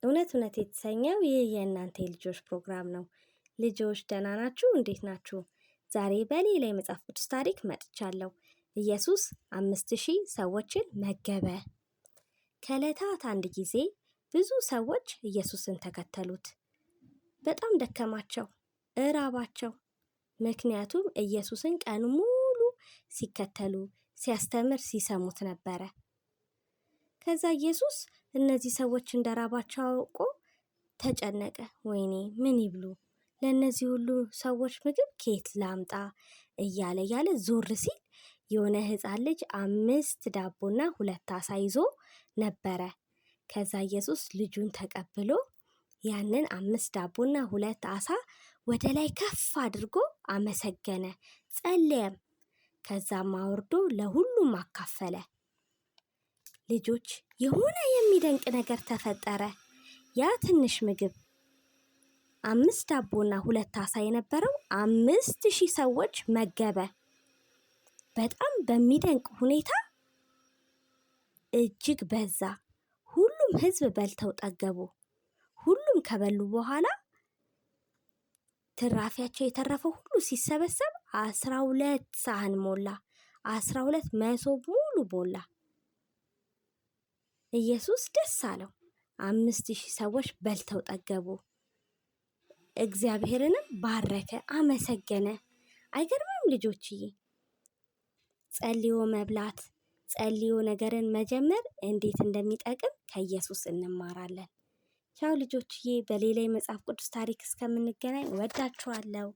እውነት እውነት የተሰኘው ይህ የእናንተ የልጆች ፕሮግራም ነው። ልጆች ደህና ናችሁ? እንዴት ናችሁ? ዛሬ በሌላ የመጽሐፍ ቅዱስ ታሪክ መጥቻለሁ። ኢየሱስ 5000 ሰዎችን መገበ። ከዕለታት አንድ ጊዜ ብዙ ሰዎች ኢየሱስን ተከተሉት። በጣም ደከማቸው፣ እራባቸው። ምክንያቱም ኢየሱስን ቀን ሙሉ ሲከተሉ፣ ሲያስተምር፣ ሲሰሙት ነበረ። ከዛ ኢየሱስ እነዚህ ሰዎች እንደራባቸው አውቆ ተጨነቀ። ወይኔ ምን ይብሉ? ለእነዚህ ሁሉ ሰዎች ምግብ ከየት ላምጣ? እያለ ዞር ሲል የሆነ ሕፃን ልጅ 5 ዳቦና 2 ዓሣ ይዞ ነበረ። ከዛ ኢየሱስ ልጁን ተቀብሎ ያንን 5 ዳቦና 2 ዓሣ ወደ ላይ ከፍ አድርጎ አመሰገነ፣ ጸለየም። ከዛም አውርዶ ለሁሉም አካፈለ። ልጆች የሆነ የሚደንቅ ነገር ተፈጠረ። ያ ትንሽ ምግብ 5 ዳቦና 2 ዓሣ የነበረው 5000 ሰዎች መገበ። በጣም በሚደንቅ ሁኔታ እጅግ በዛ። ሁሉም ሕዝብ በልተው ጠገቡ። ሁሉም ከበሉ በኋላ ትራፊያቸው የተረፈው ሁሉ ሲሰበሰብ 12 ሳህን ሞላ። 12 መሶብ ሙሉ ሞላ። ኢየሱስ ደስ አለው። 5000 ሰዎች በልተው ጠገቡ። እግዚአብሔርንም ባረከ፣ አመሰገነ። አይገርምም ልጆችዬ? ጸልዮ መብላት፣ ጸልዮ ነገርን መጀመር እንዴት እንደሚጠቅም ከኢየሱስ እንማራለን። ቻው ልጆችዬ፣ በሌላ የመጽሐፍ ቅዱስ ታሪክ እስከምንገናኝ ወዳችኋለሁ።